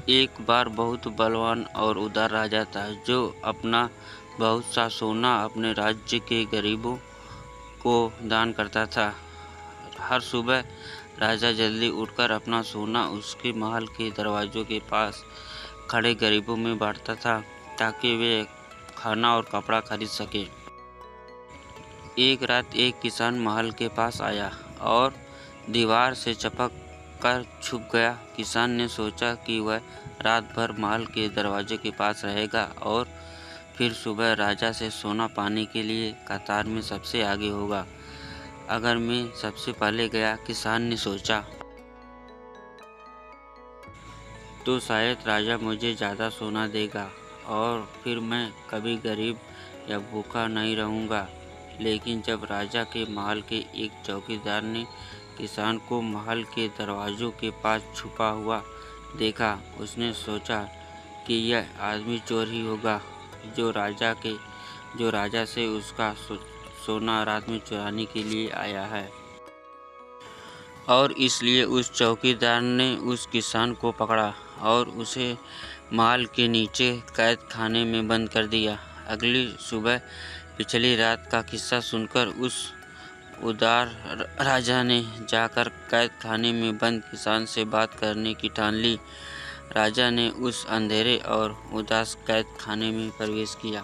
एक बार बहुत बलवान और उदार राजा था जो अपना बहुत सा सोना अपने राज्य के गरीबों को दान करता था। हर सुबह राजा जल्दी उठकर अपना सोना उसके महल के दरवाजों के पास खड़े गरीबों में बांटता था ताकि वे खाना और कपड़ा खरीद सके। एक रात एक किसान महल के पास आया और दीवार से चिपक कर छुप गया। किसान ने सोचा कि वह रात भर महल के दरवाजे के पास रहेगा और फिर सुबह राजा से सोना पाने के लिए कतार में सबसे आगे होगा। अगर मैं सबसे पहले गया, किसान ने सोचा, तो शायद राजा मुझे ज़्यादा सोना देगा और फिर मैं कभी गरीब या भूखा नहीं रहूँगा। लेकिन जब राजा के महल के एक चौकीदार ने किसान को महल के दरवाज़ों के पास छुपा हुआ देखा, उसने सोचा कि यह आदमी चोर ही होगा जो राजा से उसका सोना रात में चुराने के लिए आया है। और इसलिए उस चौकीदार ने उस किसान को पकड़ा और उसे महल के नीचे कैद खाने में बंद कर दिया। अगली सुबह पिछली रात का किस्सा सुनकर उस उदार राजा ने जाकर कैद खाने में बंद किसान से बात करने की ठान ली। राजा ने उस अंधेरे और उदास कैद खाने में प्रवेश किया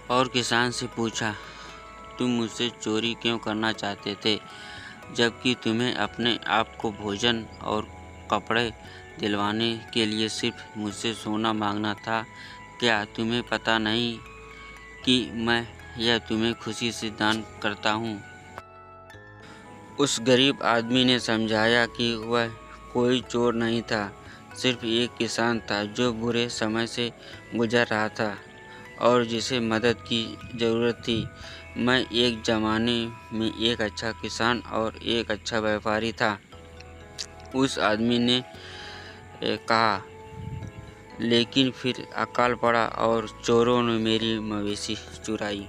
और किसान से पूछा, तुम मुझसे चोरी क्यों करना चाहते थे, जबकि तुम्हें अपने आप को भोजन और कपड़े दिलवाने के लिए सिर्फ मुझसे सोना मांगना था? क्या तुम्हें पता नहीं कि मैं यह तुम्हें खुशी से दान करता हूँ? उस गरीब आदमी ने समझाया कि वह कोई चोर नहीं था, सिर्फ एक किसान था जो बुरे समय से गुजर रहा था और जिसे मदद की ज़रूरत थी। मैं एक ज़माने में एक अच्छा किसान और एक अच्छा व्यापारी था, उस आदमी ने कहा। लेकिन फिर अकाल पड़ा और चोरों ने मेरी मवेशी चुराई।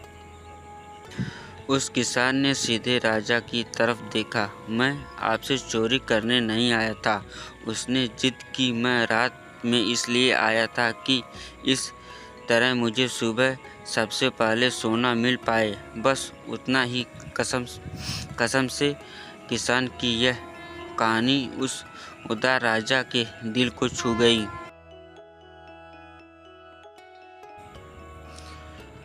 उस किसान ने सीधे राजा की तरफ देखा। मैं आपसे चोरी करने नहीं आया था, उसने जिद की। मैं रात में इसलिए आया था कि इस तरह मुझे सुबह सबसे पहले सोना मिल पाए, बस उतना ही। कसम से। किसान की यह कहानी उस उदार राजा के दिल को छू गई।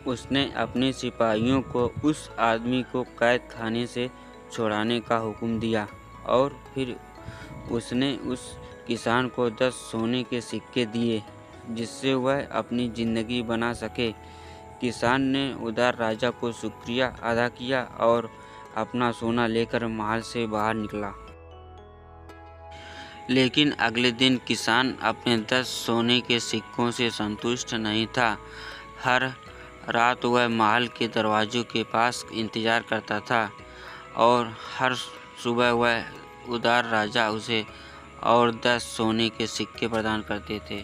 उसने अपने सिपाहियों को उस आदमी को कैद खाने से छुड़ाने का हुक्म दिया और फिर उसने उस किसान को 10 सोने के सिक्के दिए जिससे वह अपनी ज़िंदगी बना सके। किसान ने उदार राजा को शुक्रिया अदा किया और अपना सोना लेकर महल से बाहर निकला। लेकिन अगले दिन किसान अपने 10 सोने के सिक्कों से संतुष्ट नहीं था। हर रात वह महल के दरवाज़ों के पास इंतज़ार करता था और हर सुबह वह उदार राजा उसे और 10 सोने के सिक्के प्रदान करते थे।